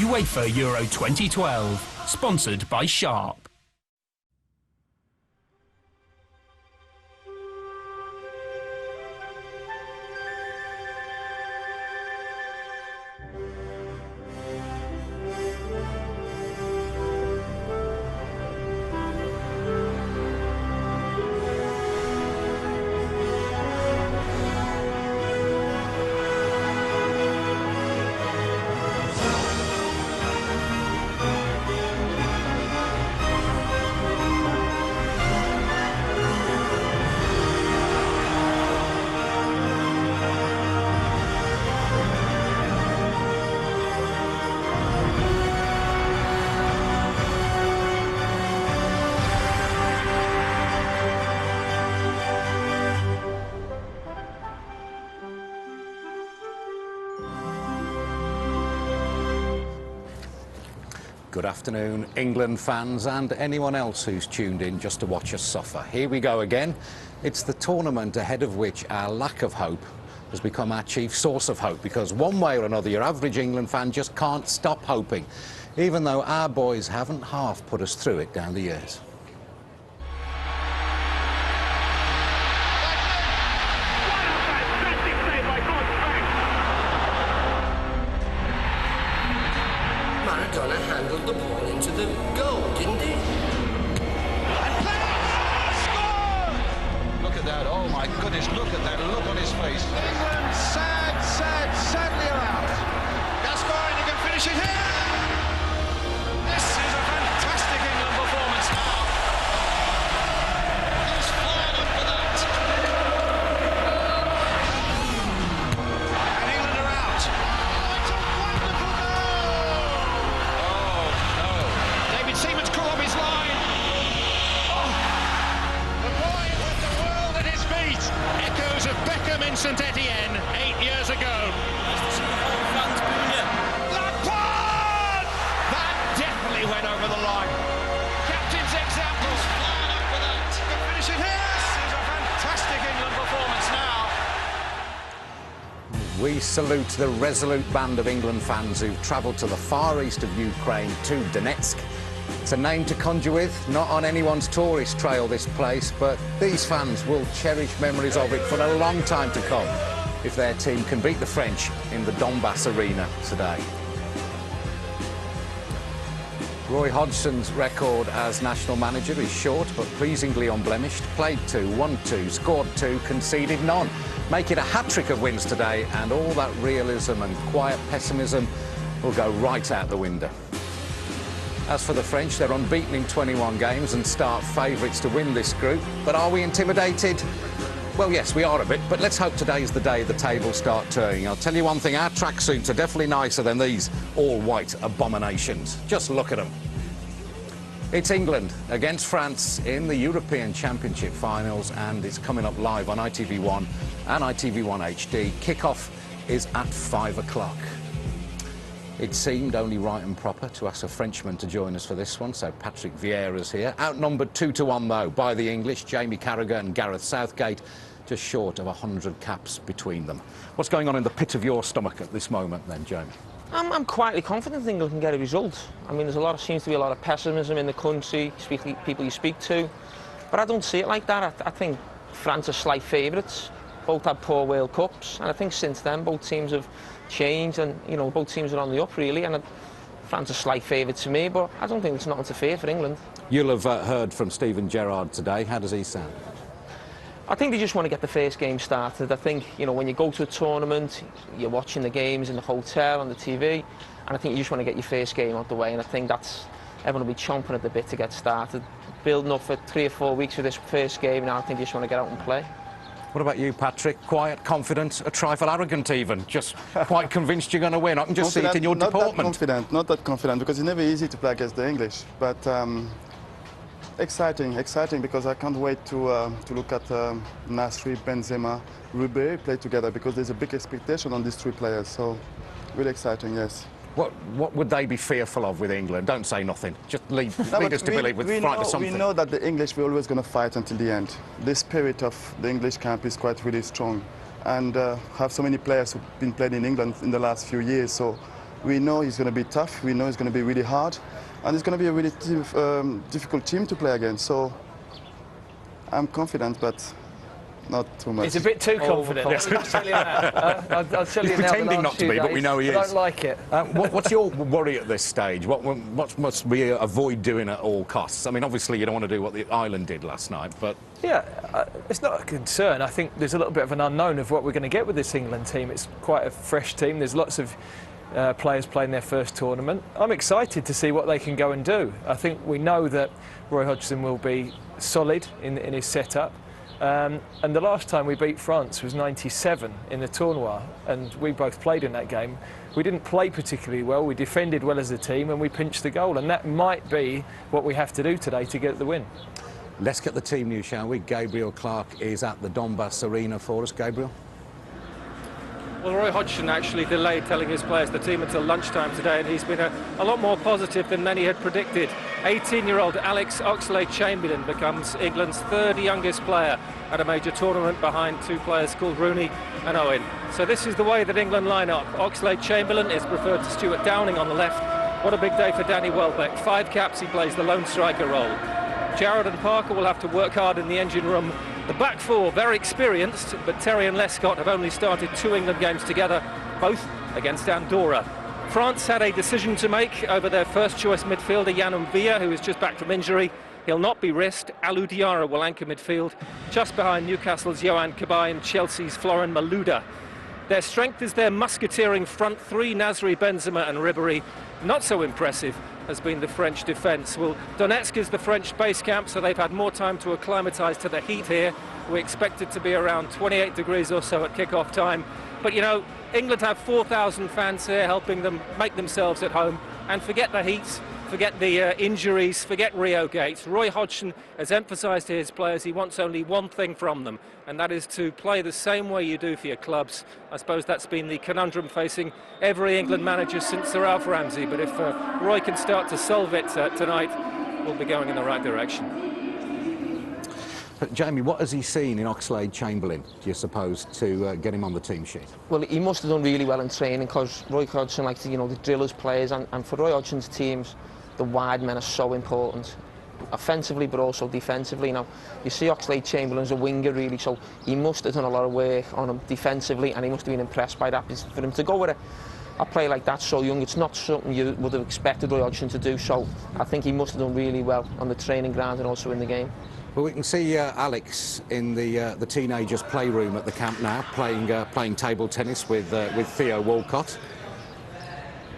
UEFA Euro 2012, sponsored by Sharp. Good afternoon, England fans and anyone else who's tuned in just to watch us suffer. Here we go again. It's the tournament ahead of which our lack of hope has become our chief source of hope, because one way or another your average England fan just can't stop hoping, even though our boys haven't half put us through it down the years. Handled the ball into the goal, didn't he? And score! Look at that, oh my goodness, look at that look on his face. England, sadly are out. Gascoigne, he can finish it here! This is a fantastic England performance now. He's flying up for that. And England are out. It's a wonderful goal! Seaman's caught off his line. Oh, the boy with the world at his feet. Echoes of Beckham in St Etienne 8 years ago. Lampard! That definitely went over the line. Captain's example. Flying up for that. Can finish it here. This is a fantastic England performance now. We salute the resolute band of England fans who've travelled to the far east of Ukraine, to Donetsk. It's a name to conjure with, not on anyone's tourist trail, this place, but these fans will cherish memories of it for a long time to come if their team can beat the French in the Donbass arena today. Roy Hodgson's record as national manager is short but pleasingly unblemished. Played 2, won 2, scored 2, conceded none. Make it a hat-trick of wins today and all that realism and quiet pessimism will go right out the window. As for the French, they're unbeaten in 21 games and start favourites to win this group. But are we intimidated? Well, yes, we are a bit, but let's hope today's the day the tables start turning. I'll tell you one thing, our tracksuits are definitely nicer than these all-white abominations. Just look at them. It's England against France in the European Championship finals, and it's coming up live on ITV1 and ITV1 HD. Kick-off is at 5 o'clock. It seemed only right and proper to ask a Frenchman to join us for this one, so Patrick Vieira's here. Outnumbered 2-1, though, by the English, Jamie Carragher and Gareth Southgate, just short of 100 caps between them. What's going on in the pit of your stomach at this moment, then, Jamie? I'm quietly confident England can get a result. I mean, seems to be a lot of pessimism in the country, people you speak to, but I don't see it like that. I think France are slight favourites. Both had poor World Cups, and I think since then both teams have changed, and both teams are on the up really. And France are slight favourite to me, but I don't think it's nothing to fear for England. You'll have heard from Steven Gerrard today. How does he sound? I think they just want to get the first game started. I think when you go to a tournament, you're watching the games in the hotel on the TV, and I think you just want to get your first game out the way. And I think everyone will be chomping at the bit to get started, building up for 3 or 4 weeks for this first game. Now I think you just want to get out and play. What about you, Patrick? Quiet, confident, a trifle arrogant even? Just quite convinced you're going to win? I can just see it in your deportment. Not that confident, because it's never easy to play against the English. But exciting because I can't wait to look at Nasri, Benzema, Rubé play together, because there's a big expectation on these 3 players. So really exciting, yes. What would they be fearful of with England? Don't say nothing. Just lead us to believe with fright or something. We know that the English were always going to fight until the end. The spirit of the English camp is really strong. And have so many players who've been playing in England in the last few years. So We know it's going to be tough. We know it's going to be really hard. And it's going to be a really difficult team to play against. So I'm confident, but not too much. He's a bit too confident. I'll tell you that. I'll tell you He's now, pretending not to be, but we know he is. I don't like it. What's your worry at this stage? What must we avoid doing at all costs? I mean, obviously you don't want to do what the Ireland did last night, but... Yeah, it's not a concern. I think there's a little bit of an unknown of what we're going to get with this England team. It's quite a fresh team. There's lots of players playing their first tournament. I'm excited to see what they can go and do. I think we know that Roy Hodgson will be solid in his setup. And the last time we beat France was '97 in the tournoi, and we both played in that game. We didn't play particularly well, we defended well as a team, and we pinched the goal, and that might be what we have to do today to get the win. Let's get the team news, shall we? Gabriel Clark is at the Donbass Arena for us. Gabriel? Well, Roy Hodgson actually delayed telling his players the team until lunchtime today, and he's been a lot more positive than many had predicted. 18-year-old Alex Oxlade-Chamberlain becomes England's third youngest player at a major tournament behind two players called Rooney and Owen. So this is the way that England line up. Oxlade-Chamberlain is preferred to Stuart Downing on the left. What a big day for Danny Welbeck. 5 caps, he plays the lone striker role. Jarrod and Parker will have to work hard in the engine room. The back four, very experienced, but Terry and Lescott have only started 2 England games together, both against Andorra. France had a decision to make over their first-choice midfielder, Yann M'Vila, who is just back from injury. He'll not be risked. Alou Diarra will anchor midfield, just behind Newcastle's Yohan Cabaye and Chelsea's Florin Malouda. Their strength is their musketeering front three, Nasri, Benzema and Ribéry. Not so impressive has been the French defence. Well, Donetsk is the French base camp, so they've had more time to acclimatise to the heat here. We expect it to be around 28 degrees or so at kick-off time. But, you know, England have 4,000 fans here helping them make themselves at home. And forget the heat, forget the injuries, forget Rio Gate. Roy Hodgson has emphasised to his players he wants only one thing from them, and that is to play the same way you do for your clubs. I suppose that's been the conundrum facing every England manager since Sir Alf Ramsey, but if Roy can start to solve it tonight, we'll be going in the right direction. Jamie, what has he seen in Oxlade-Chamberlain, do you suppose, to get him on the team sheet? Well, he must have done really well in training, because Roy Hodgson likes to, you know, the drillers players, and for Roy Hodgson's teams, the wide men are so important, offensively but also defensively. Now, you see Oxlade-Chamberlain's a winger, really, so he must have done a lot of work on him defensively, and he must have been impressed by that. For him to go with a player like that so young, it's not something you would have expected Roy Hodgson to do, so I think he must have done really well on the training ground and also in the game. Well, we can see Alex in the teenagers' playroom at the camp now, playing table tennis with Theo Walcott.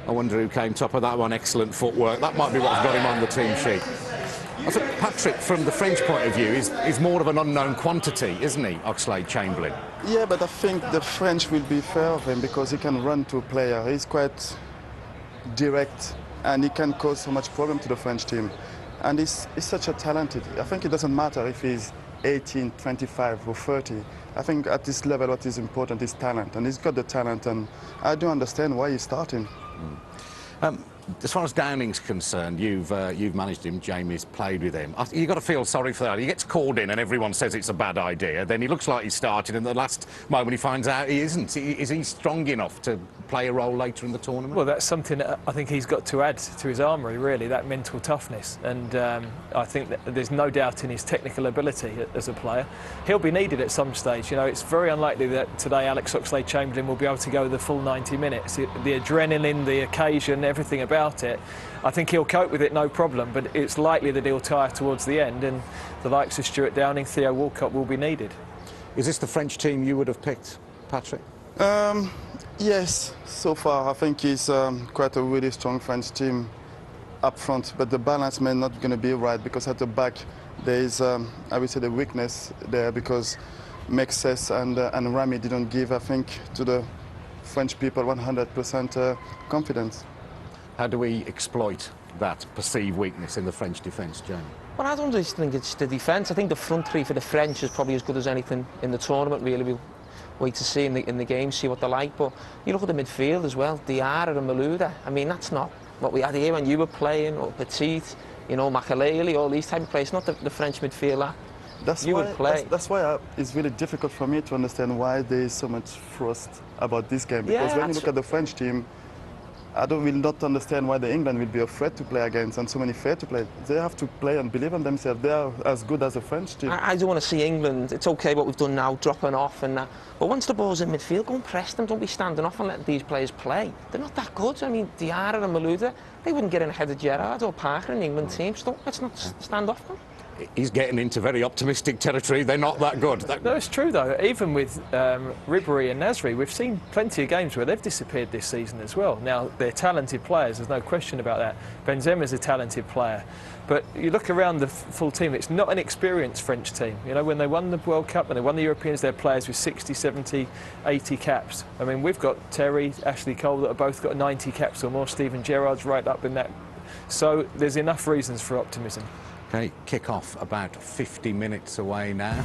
I wonder who came top of that one. Excellent footwork. That might be what's got him on the team sheet. I think Patrick, from the French point of view, is more of an unknown quantity, isn't he, Oxlade-Chamberlain? Yeah, but I think the French will be fair of him because he can run to a player. He's quite direct and he can cause so much problem to the French team. And he's such a talented. I think it doesn't matter if he's 18, 25 or 30. I think at this level what is important is talent, and he's got the talent, and I do understand why he's starting. As far as Downing's concerned, you've managed him, Jamie's played with him. You've got to feel sorry for that. He gets called in and everyone says it's a bad idea. Then he looks like he's started, and at the last moment he finds out he isn't. Is he strong enough to play a role later in the tournament? Well, that's something that I think he's got to add to his armoury, really, that mental toughness. And I think that there's no doubt in his technical ability as a player. He'll be needed at some stage. You know, it's very unlikely that today Alex Oxlade-Chamberlain will be able to go the full 90 minutes. The adrenaline, the occasion, everything about it, I think he'll cope with it no problem, but it's likely that he'll tire towards the end, and the likes of Stuart Downing, Theo Walcott will be needed. Is this the French team you would have picked, Patrick? Yes, so far I think he's quite a really strong French team up front, but the balance may not going to be right because at the back there is, I would say, the weakness there because Mexes and Rami didn't give, I think, to the French people 100% confidence. How do we exploit that perceived weakness in the French defence, Jamie? Well, I don't just think it's the defence. I think the front three for the French is probably as good as anything in the tournament, really. We'll wait to see in the game, see what they're like. But you look at the midfield as well, Diarra and Malouda. I mean, that's not what we had here when you were playing, or Petit, you know, Makelele, all these type of players. Not the French midfield that you would play. That's why it's really difficult for me to understand why there is so much frost about this game. Because when you look at the French team, I will not understand why the England will be afraid to play against and so many fair to play. They have to play and believe in themselves. They are as good as the French team. I don't want to see England. It's okay what we've done now, dropping off and that. But once the ball's in midfield, go and press them. Don't be standing off and letting these players play. They're not that good. I mean, Diarra and Malouda, they wouldn't get in ahead of Gerrard or Parker in the England team. So let's not stand off them. He's getting into very optimistic territory. They're not that good. No, it's true though. Even with Ribéry and Nasri, we've seen plenty of games where they've disappeared this season as well. Now, they're talented players, there's no question about that. Benzema's a talented player. But you look around the full team, it's not an experienced French team. You know, when they won the World Cup, when they won the Europeans, they're players with 60, 70, 80 caps. I mean, we've got Terry, Ashley Cole that have both got 90 caps or more. Steven Gerrard's right up in that. So there's enough reasons for optimism. Okay, kick-off about 50 minutes away now.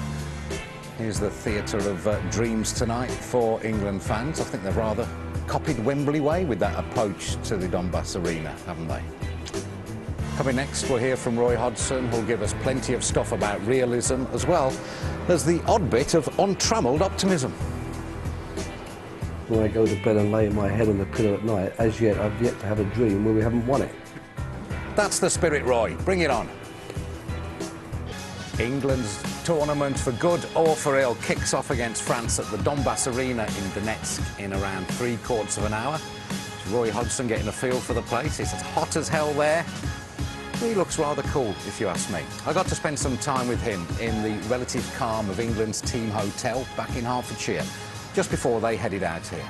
Here's the theatre of dreams tonight for England fans. I think they've rather copied Wembley way with that approach to the Donbass Arena, haven't they? Coming next, we'll hear from Roy Hodgson, who'll give us plenty of stuff about realism, as well as the odd bit of untrammelled optimism. When I go to bed and lay my head on the pillow at night, as yet I've yet to have a dream where we haven't won it. That's the spirit, Roy. Bring it on. England's tournament, for good or for ill, kicks off against France at the Donbass Arena in Donetsk in around 3/4 of an hour. It's Roy Hodgson getting a feel for the place. It's as hot as hell there. He looks rather cool, if you ask me. I got to spend some time with him in the relative calm of England's team hotel back in Hertfordshire, just before they headed out here.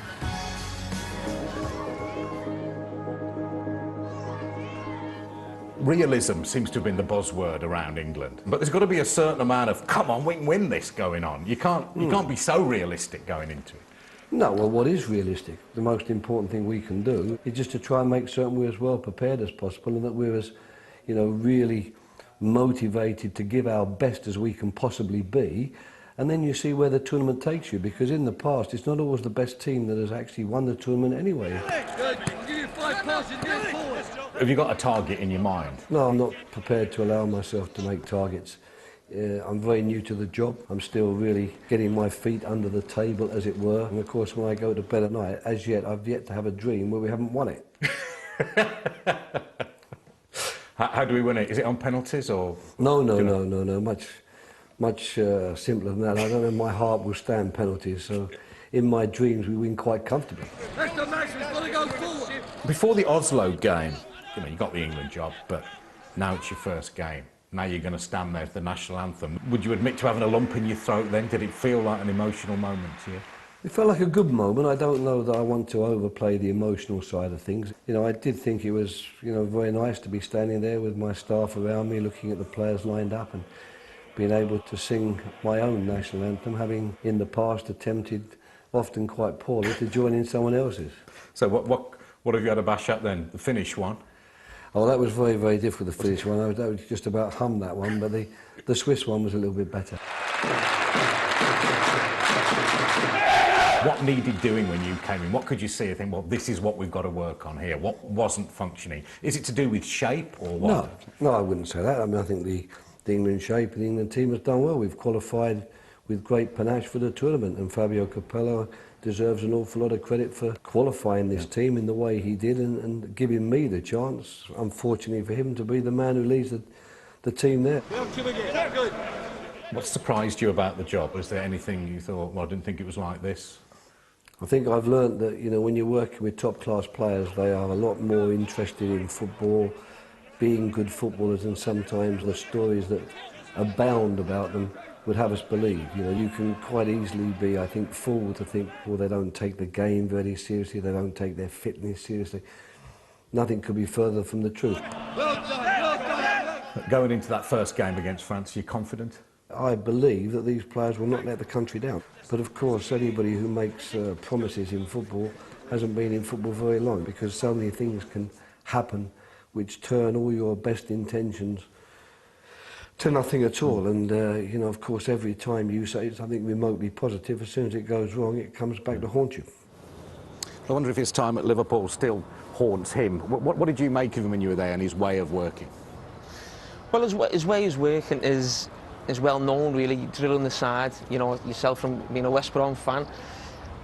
Realism seems to have been the buzzword around England, but there's got to be a certain amount of "come on, we can win this" going on. You can't be so realistic going into it. No, well, what is realistic? The most important thing we can do is just to try and make certain we're as well prepared as possible, and that we're as, you know, really motivated to give our best as we can possibly be. And then you see where the tournament takes you, because in the past it's not always the best team that has actually won the tournament anyway. Have you got a target in your mind? No, I'm not prepared to allow myself to make targets. I'm very new to the job. I'm still really getting my feet under the table, as it were. And of course, when I go to bed at night, as yet, I've yet to have a dream where we haven't won it. How do we win it? Is it on penalties or? No. Much simpler than that. I don't know if my heart will stand penalties, so in my dreams we win quite comfortably. Before the Oslo game, you know, you got the England job, but now it's your first game. Now you're going to stand there for the national anthem. Would you admit to having a lump in your throat then? Did it feel like an emotional moment to you? It felt like a good moment. I don't know that I want to overplay the emotional side of things. You know, I did think it was, you know, very nice to be standing there with my staff around me, looking at the players lined up and being able to sing my own national anthem, having in the past attempted, often quite poorly, to join in someone else's. So what have you had a bash at then? The Finnish one? Oh, that was very, very difficult, the Finnish one. I was just about hummed that one, but the Swiss one was a little bit better. What needed doing when you came in? What could you see and think, well, this is what we've got to work on here? What wasn't functioning? Is it to do with shape or what? No, I wouldn't say that. I mean, I think the England shape and the England team has done well. We've qualified with great panache for the tournament, and Fabio Capello deserves an awful lot of credit for qualifying this team in the way he did and giving me the chance, unfortunately for him, to be the man who leads the team there. What surprised you about the job? Was there anything you thought, well, I didn't think it was like this? I think I've learnt that, you know, when you're working with top-class players, they are a lot more interested in football, being good footballers, and sometimes the stories that abound about them would have us believe. You know, you can quite easily be, I think, fooled to think, well, they don't take the game very seriously, they don't take their fitness seriously. Nothing could be further from the truth. Going into that first game against France, are you confident? I believe that these players will not let the country down. But of course, anybody who makes promises in football hasn't been in football very long, because so many things can happen which turn all your best intentions to nothing at all. And, you know, of course, every time you say something remotely positive, as soon as it goes wrong, it comes back to haunt you. I wonder if his time at Liverpool still haunts him. What did you make of him when you were there and his way of working? Well, his way of working is well known, really. You drill on the side, you know, yourself from being a West Brom fan.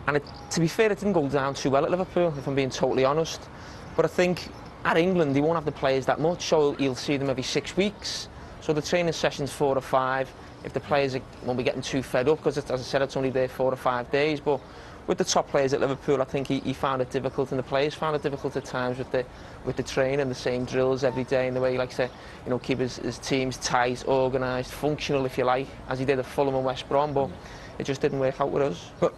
And to be fair, it didn't go down too well at Liverpool, if I'm being totally honest. But I think at England, they won't have the players that much, so you'll see them every 6 weeks. So the training session's 4 or 5. If the players won't be getting too fed up, because as I said, it's only there 4 or 5 days. But with the top players at Liverpool, I think he found it difficult, and the players found it difficult at times with the training, the same drills every day, and the way he likes to, keep his teams tight, organised, functional, if you like, as he did at Fulham and West Brom. But it just didn't work out with us. But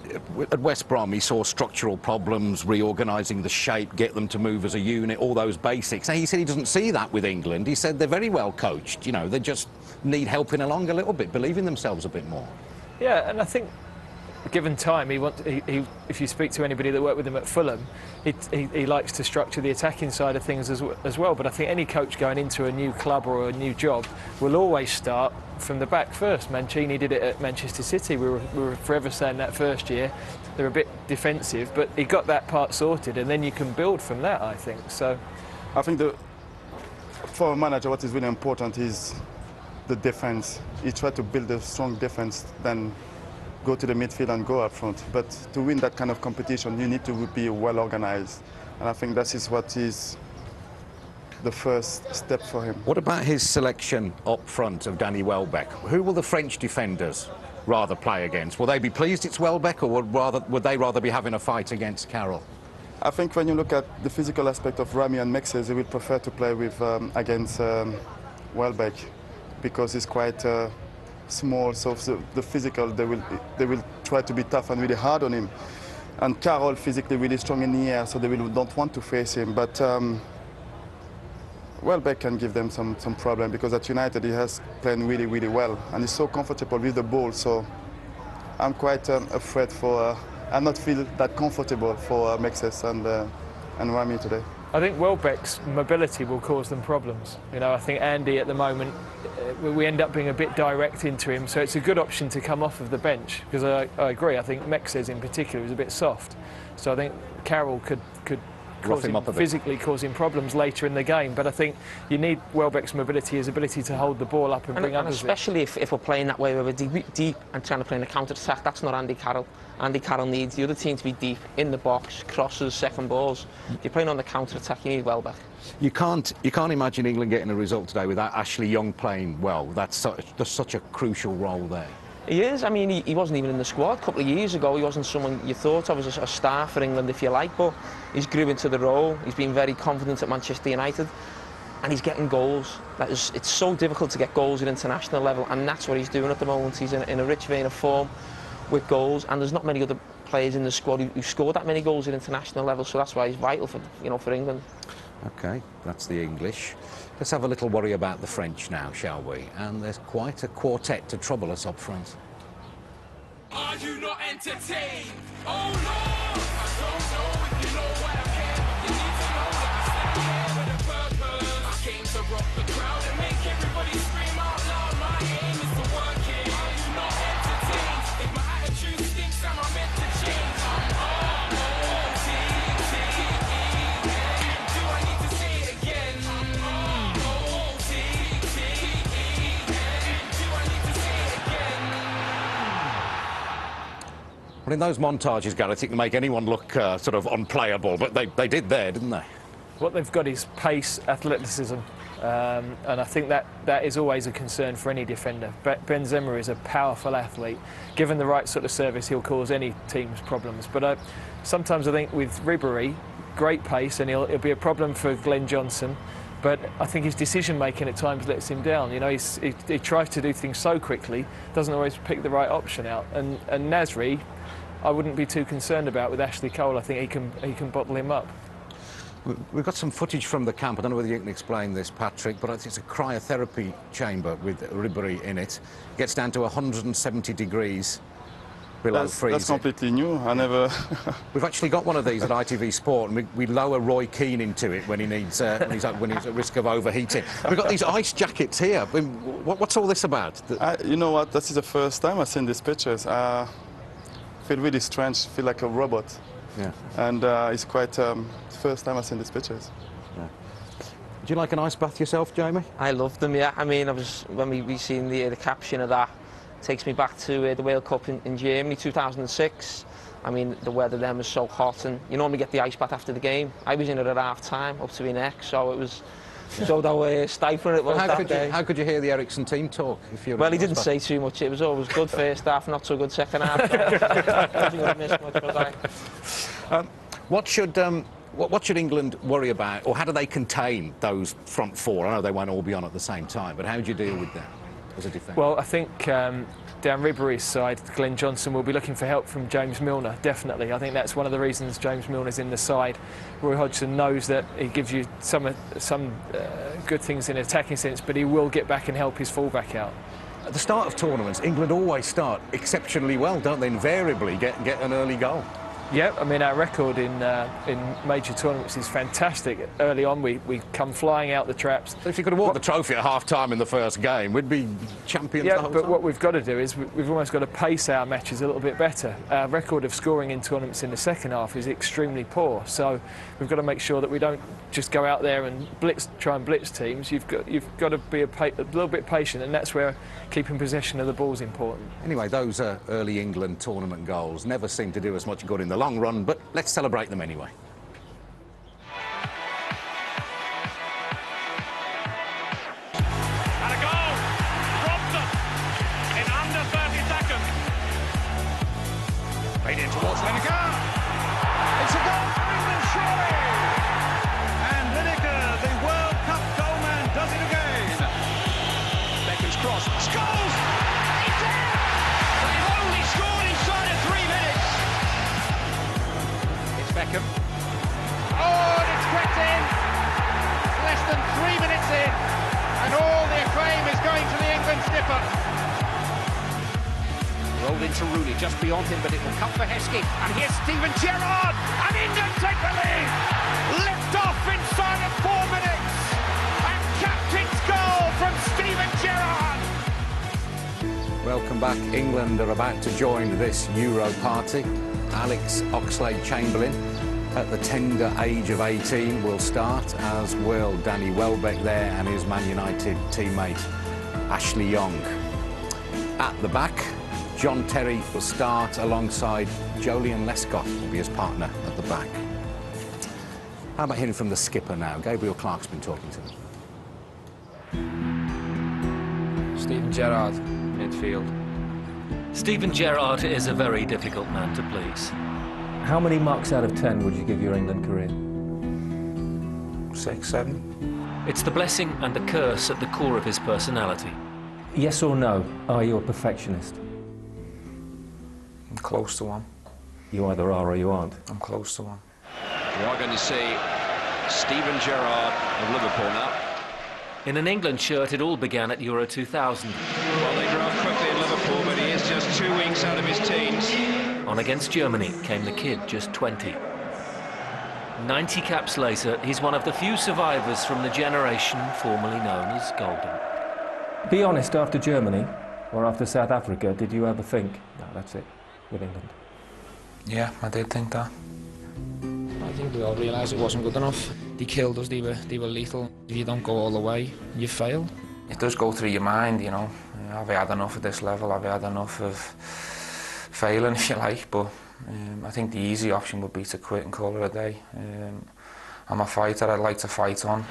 at West Brom, he saw structural problems, reorganising the shape, get them to move as a unit, all those basics. And he said he doesn't see that with England. He said they're very well coached. They just need helping along a little bit, believing themselves a bit more. Yeah, and I think given time, if you speak to anybody that worked with him at Fulham, he likes to structure the attacking side of things as well. But I think any coach going into a new club or a new job will always start from the back first. Mancini did it at Manchester City. We were forever saying that first year they're a bit defensive, but he got that part sorted, and then you can build from that, I think. So I think for a manager, what is really important is the defense. He tried to build a strong defense, then go to the midfield and go up front. But to win that kind of competition, you need to be well organised. And I think that is what is the first step for him. What about his selection up front of Danny Welbeck? Who will the French defenders rather play against? Will they be pleased it's Welbeck, or would they rather be having a fight against Carroll? I think when you look at the physical aspect of Rami and Mexes, they will prefer to play with against Welbeck, because he's quite small, so the physical, they will try to be tough and really hard on him. And Carroll physically really strong in the air, so they don't want to face him. But Welbeck can give them some problem, because at United he has played really, really well, and he's so comfortable with the ball. So I'm quite afraid I not feel that comfortable for Mexes and Rami today. I think Welbeck's mobility will cause them problems. I think Andy at the moment, we end up being a bit direct into him, so it's a good option to come off of the bench, because I agree, I think Mexes in particular is a bit soft. So I think Carroll could physically cause him problems later in the game, but I think you need Welbeck's mobility, his ability to hold the ball up and bring others. Especially if we're playing that way, where we're deep and trying to play in a counter-attack, that's not Andy Carroll. Andy Carroll needs the other team to be deep, in the box, crosses, second balls. If you're playing on the counter-attack, you need Welbeck. You can't imagine England getting a result today without Ashley Young playing well. That's such a crucial role there. He is. I mean, he wasn't even in the squad a couple of years ago. He wasn't someone you thought of as a star for England, if you like, but he's grew into the role. He's been very confident at Manchester United, and he's getting goals. It's so difficult to get goals at international level, and that's what he's doing at the moment. He's in a rich vein of form with goals, and there's not many other players in the squad who scored that many goals at international level, so that's why he's vital for England. OK, that's the English. Let's have a little worry about the French now, shall we? And there's quite a quartet to trouble us up front. Are you not entertained? Oh no! I don't know if you know what I mean. You need to know that I stand here with a purpose. I came to rock the crowd and make everybody scream out loud. My aim is to work it. Are you not entertained? If my attitude stinks, am I meant to change? Do I need to say it again? Well, in those montages, Gareth, it can make anyone look sort of unplayable, but they did there, didn't they? What they've got is pace, athleticism, and I think that is always a concern for any defender. Benzema is a powerful athlete. Given the right sort of service, he'll cause any team's problems. But sometimes I think with Ribéry, great pace, and it'll be a problem for Glenn Johnson. But I think his decision-making at times lets him down. He tries to do things so quickly, doesn't always pick the right option out. And Nasri, I wouldn't be too concerned about with Ashley Cole. I think he can bottle him up. We've got some footage from the camp. I don't know whether you can explain this, Patrick, but it's a cryotherapy chamber with Ribéry in it. It gets down to 170 degrees below freezing. That's completely new. I never... We've actually got one of these at ITV Sport, and we lower Roy Keane into it when he needs when he's at risk of overheating. We've got these ice jackets here. I mean, what's all this about? You know what? This is the first time I've seen these pictures. I feel really strange. Feel like a robot. Yeah. And it's quite first time I've seen these pictures. Yeah. Do you like an ice bath yourself, Jamie? I love them. Yeah. I mean, when we seen the caption of that. Takes me back to the World Cup in Germany 2006. I mean, the weather then was so hot, and you normally get the ice bath after the game. I was in it at half-time, up to my neck, so it was... So how stifling it was that day. How could you hear the Ericsson team talk? Well, he didn't say too much. It was always good first half, not so good second half. I wasn't going to miss much, was I? What should England worry about, or how do they contain those front four? I know they won't all be on at the same time, but how do you deal with them as a defence? Well, I think down Ribery's side, Glenn Johnson will be looking for help from James Milner, definitely. I think that's one of the reasons James Milner's in the side. Roy Hodgson knows that he gives you some good things in an attacking sense, but he will get back and help his fullback out. At the start of tournaments, England always start exceptionally well, don't they? Invariably get an early goal. Yeah, I mean, our record in major tournaments is fantastic. Early on, we come flying out the traps. So if you could have won the trophy at half-time in the first game, we'd be champions the whole but time. what we've got to do is we've almost got to pace our matches a little bit better. Our record of scoring in tournaments in the second half is extremely poor, so we've got to make sure that we don't just go out there and try and blitz teams. You've got to be a little bit patient, and that's where keeping possession of the ball is important. Anyway, those early England tournament goals never seem to do us much good in the long run, but let's celebrate them anyway. And a goal! Robson in under 30 seconds. Played in towards Lineker. It's a goal for England, surely! And Lineker, the World Cup goalman, does it again. Beckham's cross. Scores! He did! They've only scored inside of 3 minutes. It's Beckham. Oh, and it's crept in. Less than 3 minutes in. And all the acclaim is going to the England skipper. Rolled into Rooney, just beyond him, but it will come for Heskey. And here's Steven Gerrard. And England take the lead. Lift off inside of 4 minutes. And captain's goal from Steven Gerrard. Welcome back. England are about to join this Euro party. Alex Oxlade-Chamberlain, at the tender age of 18, will start, as will Danny Welbeck there and his Man United teammate Ashley Young. At the back, John Terry will start alongside Jolyon Lescott, will be his partner at the back. How about hearing from the skipper now? Gabriel Clark's been talking to them. Steven Gerrard, midfield. Steven Gerrard is a very difficult man to please. How many marks out of 10 would you give your England career? 6, 7. It's the blessing and the curse at the core of his personality. Yes or no, are you a perfectionist? I'm close to one. You either are or you aren't. I'm close to one. We are going to see Steven Gerrard of Liverpool now. In an England shirt, it all began at Euro 2000. Well, they grew up quickly in Liverpool, but he is just 2 weeks out of his teens. On against Germany came the kid, just 20. 90 caps later, he's one of the few survivors from the generation formerly known as Golden. Be honest, after Germany or after South Africa, did you ever think, no, that's it, with England? Yeah, I did think that. I think we all realised it wasn't good enough. They killed us, they were lethal. If you don't go all the way, you fail. It does go through your mind, you know. Have I had enough at this level? Have I had enough of failing, if you like? But I think the easy option would be to quit and call it a day. I'm a fighter, I'd like to fight on.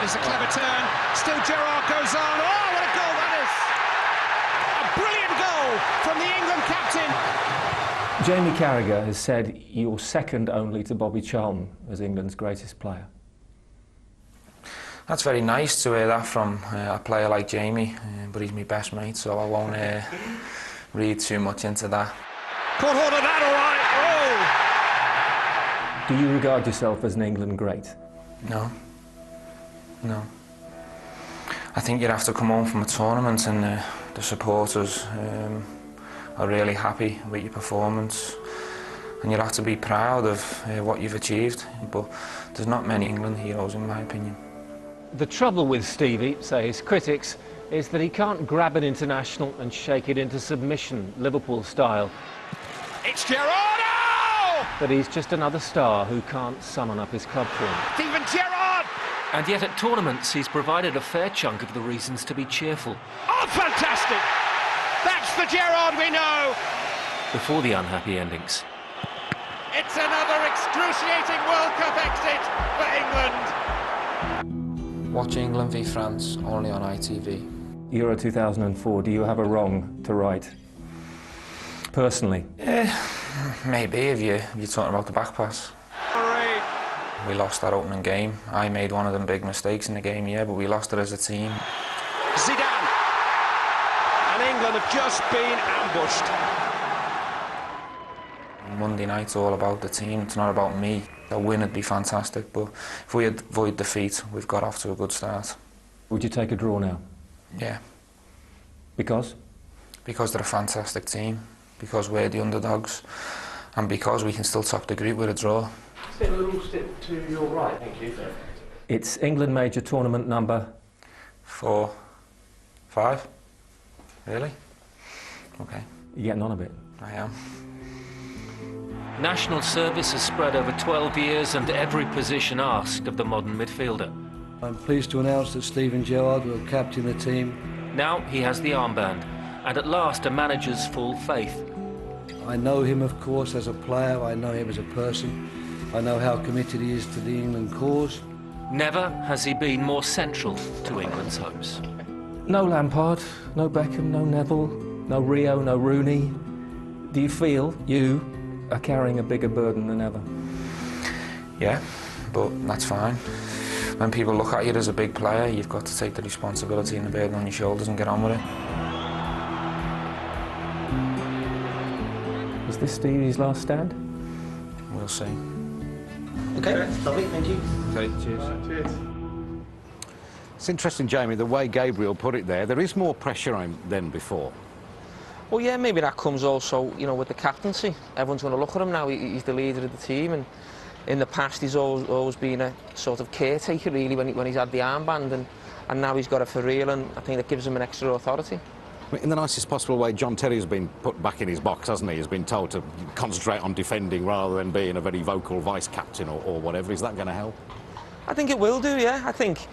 It's a clever turn, still Gerrard goes on. Oh, what a goal that is! A brilliant goal from the England captain. Jamie Carragher has said you're second only to Bobby Charlton as England's greatest player. That's very nice to hear that from a player like Jamie, but he's my best mate, so I won't read too much into that. Caught hold of that, all right. Do you regard yourself as an England great? No. No. I think you'd have to come home from a tournament and the supporters are really happy with your performance, and you'd have to be proud of what you've achieved, but there's not many England heroes in my opinion. The trouble with Stevie, say his critics, is that he can't grab an international and shake it into submission, Liverpool style. It's Gerrard! But he's just another star who can't summon up his club form. Steven Gerrard! And yet at tournaments, he's provided a fair chunk of the reasons to be cheerful. Oh, fantastic! That's It's the Gerrard we know. Before the unhappy endings. It's another excruciating World Cup exit for England. Watch England v France only on ITV. Euro 2004, do you have a wrong to right? Personally? Maybe if you're talking about the back pass. We lost that opening game. I made one of them big mistakes in the game, yeah, but we lost it as a team. Zidane. And England have just been ambushed. Monday night's all about the team, it's not about me. A win would be fantastic, but if we avoid defeat, we've got off to a good start. Would you take a draw now? Yeah. Because? Because they're a fantastic team, because we're the underdogs, and because we can still top the group with a draw. Sit a little step to your right, thank you. It's England major tournament number? 4, 5. Really? Okay. You're getting on a bit. I am. National service has spread over 12 years and every position asked of the modern midfielder. I'm pleased to announce that Steven Gerrard will captain the team. Now he has the armband, and at last a manager's full faith. I know him, of course, as a player. I know him as a person. I know how committed he is to the England cause. Never has he been more central to England's hopes. No Lampard, no Beckham, no Neville, no Rio, no Rooney. Do you feel you are carrying a bigger burden than ever? Yeah, but that's fine. When people look at you as a big player, you've got to take the responsibility and the burden on your shoulders and get on with it. Is this Stevie's last stand? We'll see. Okay, lovely, thank you. Okay, cheers. Cheers. It's interesting, Jamie, the way Gabriel put it there. There is more pressure on him than before. Well, yeah, maybe that comes also, you know, with the captaincy. Everyone's going to look at him now. He's the leader of the team, and in the past he's always been a sort of caretaker, really, when he's had the armband, and now he's got it for real, and I think that gives him an extra authority. In the nicest possible way, John Terry's been put back in his box, hasn't he? He's been told to concentrate on defending rather than being a very vocal vice-captain or whatever. Is that going to help? I think it will do, yeah. I think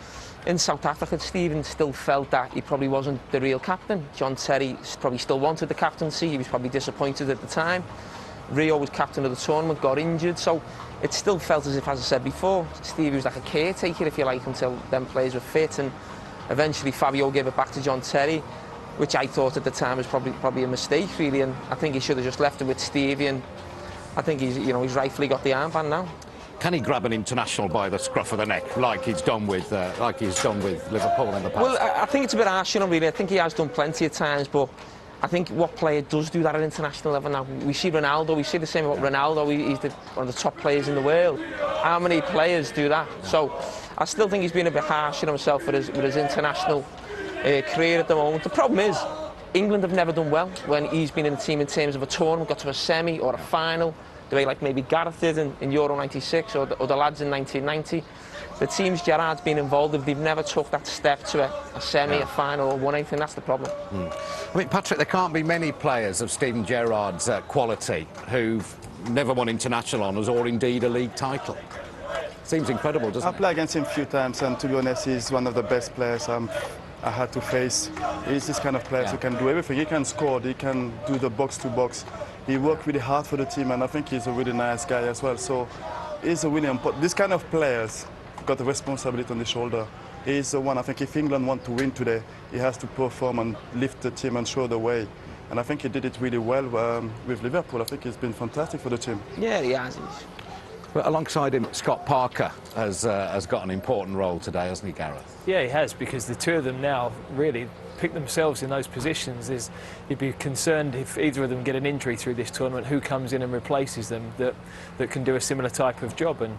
in South Africa, Stephen still felt that he probably wasn't the real captain. John Terry probably still wanted the captaincy. He was probably disappointed at the time. Rio was captain of the tournament, got injured, so it still felt as if, as I said before, Stevie was like a caretaker, if you like, until them players were fit, and eventually Fabio gave it back to John Terry, which I thought at the time was probably a mistake, really, and I think he should have just left it with Stevie, and I think he's rightfully got the armband now. Can he grab an international by the scruff of the neck, like he's done with Liverpool in the past? Well, I think it's a bit harsh, you know, really. I think he has done plenty of times, but I think what player does do that at international level now? We see Ronaldo, we see the same about Ronaldo, he's one of the top players in the world. How many players do that? So I still think he's been a bit harsh on himself with his international career at the moment. The problem is, England have never done well when he's been in the team in terms of a tournament, got to a semi or a final, the way like maybe Gareth did in Euro 96 or the lads in 1990. The teams Gerrard's been involved in, they've never took that step to a semi, a final, or won anything. That's the problem. I mean, Patrick, there can't be many players of Steven Gerrard's quality who've never won international honours or indeed a league title. Seems incredible, doesn't it? I played against him a few times, and to be honest, he's one of the best players I had to face. He's this kind of player who can do everything. He can score, he can do the box-to-box. He worked really hard for the team, and I think he's a really nice guy as well. So he's a winner. But this kind of players got the responsibility on the shoulder. He's the one, I think, if England want to win today, he has to perform and lift the team and show the way. And I think he did it really well with Liverpool. I think he's been fantastic for the team. Yeah, he has. Well, alongside him, Scott Parker has got an important role today, hasn't he, Gareth? Yeah, he has, because the two of them now really pick themselves in those positions. You'd be concerned if either of them get an injury through this tournament, who comes in and replaces them that can do a similar type of job. And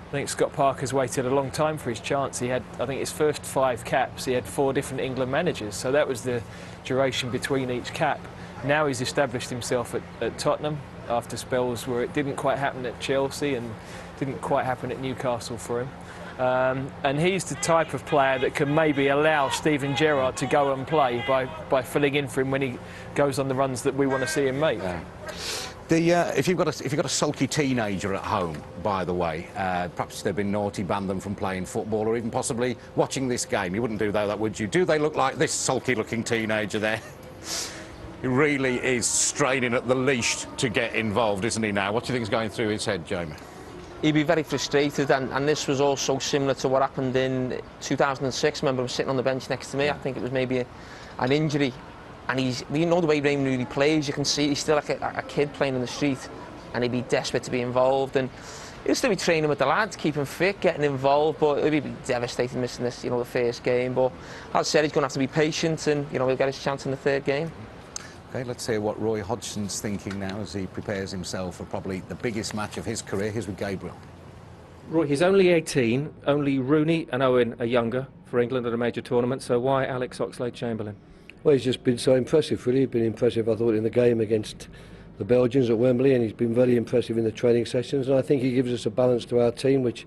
I think Scott Parker's waited a long time for his chance. He had, I think, his first 5 caps. He had 4 different England managers, so that was the duration between each cap. Now he's established himself at Tottenham after spells where it didn't quite happen at Chelsea and didn't quite happen at Newcastle for him. And he's the type of player that can maybe allow Steven Gerrard to go and play by filling in for him when he goes on the runs that we want to see him make. Yeah. If you've got a sulky teenager at home, by the way, perhaps they've been naughty, banned them from playing football or even possibly watching this game. You wouldn't do that, would you? Do they look like this sulky-looking teenager there? He really is straining at the leash to get involved, isn't he now? What do you think is going through his head, Jamie? He'd be very frustrated, and this was also similar to what happened in 2006. I remember him sitting on the bench next to me. I think it was maybe an injury, and you know the way Raymond really plays, you can see he's still like a kid playing in the street, and he'd be desperate to be involved, and he'll still be training with the lads, keeping fit, getting involved, but he'll be devastated missing this, the first game. But as I said, he's going to have to be patient, and he'll get his chance in the third game. OK, let's hear what Roy Hodgson's thinking now as he prepares himself for probably the biggest match of his career. Here's with Gabriel. Roy, he's only 18. Only Rooney and Owen are younger for England at a major tournament, so why Alex Oxlade-Chamberlain? Well, he's just been so impressive, really. He's been impressive, I thought, in the game against the Belgians at Wembley, and he's been very impressive in the training sessions, and I think he gives us a balance to our team which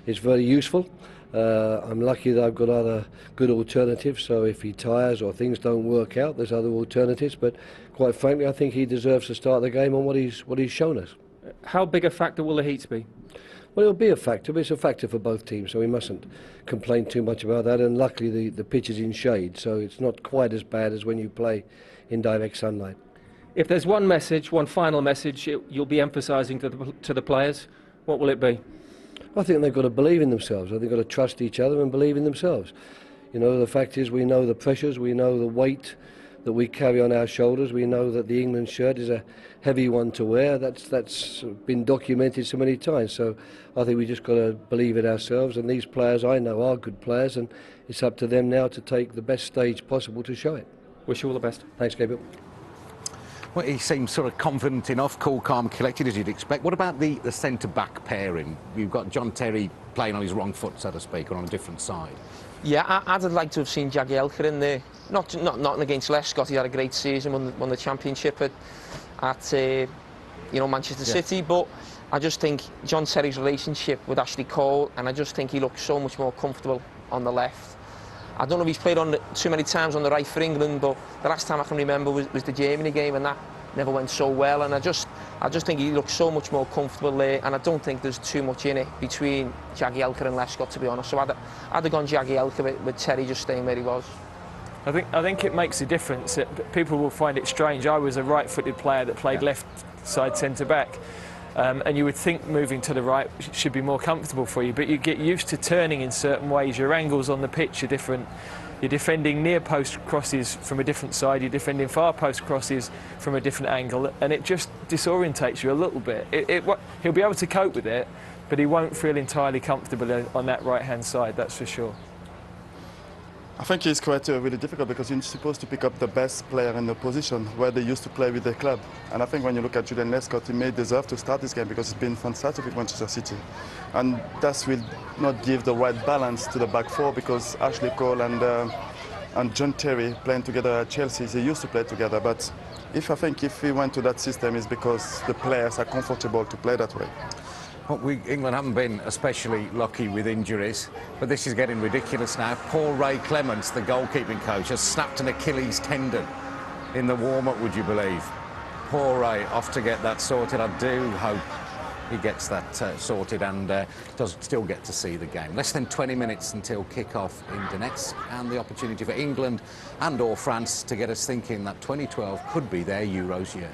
is very useful. I'm lucky that I've got other good alternatives, so if he tires or things don't work out, there's other alternatives, but quite frankly I think he deserves to start the game on what he's shown us. How big a factor will the heat be? Well, it'll be a factor, but it's a factor for both teams, so we mustn't complain too much about that, and luckily the pitch is in shade, so it's not quite as bad as when you play in direct sunlight. If there's one message, one final message you'll be emphasising to the players, what will it be? I think they've got to believe in themselves. I think they've got to trust each other and believe in themselves. You know, the fact is we know the pressures, we know the weight that we carry on our shoulders, we know that the England shirt is a heavy one to wear. That's been documented so many times. So I think we just got to believe in ourselves, and these players I know are good players, and it's up to them now to take the best stage possible to show it. Wish you all the best. Thanks, Gabriel. Well, he seems sort of confident enough, cool, calm, collected, as you'd expect. What about the centre-back pairing? You've got John Terry playing on his wrong foot, so to speak, or on a different side. Yeah, I'd like to have seen Jagielka in there. Not against Lescott. He had a great season, won the championship at Manchester City. But I just think John Terry's relationship with Ashley Cole, and I just think he looks so much more comfortable on the left. I don't know if he's played on too many times on the right for England, but the last time I can remember was the Germany game, and that never went so well. And I just think he looks so much more comfortable there, and I don't think there's too much in it between Jagielka and Lescott, to be honest. So I'd have gone Jagielka with Terry just staying where he was. I think it makes a difference. People will find it strange. I was a right-footed player that played left side centre-back. And you would think moving to the right should be more comfortable for you, but you get used to turning in certain ways. Your angles on the pitch are different. You're defending near post crosses from a different side, you're defending far post crosses from a different angle, and it just disorientates you a little bit. He'll be able to cope with it, but he won't feel entirely comfortable on that right-hand side, that's for sure. I think it's quite really difficult because you're supposed to pick up the best player in the position where they used to play with their club. And I think when you look at Julian Lescott, he may deserve to start this game because it's been fantastic with Manchester City. And that will not give the right balance to the back four because Ashley Cole and John Terry playing together at Chelsea, they used to play together. But I think if we went to that system, it's because the players are comfortable to play that way. Well, England haven't been especially lucky with injuries, but this is getting ridiculous now. Poor Ray Clements, the goalkeeping coach, has snapped an Achilles tendon in the warm-up, would you believe? Poor Ray, off to get that sorted. I do hope he gets that sorted and does still get to see the game. Less than 20 minutes until kick-off in Donetsk, and the opportunity for England and or France to get us thinking that 2012 could be their Euros year.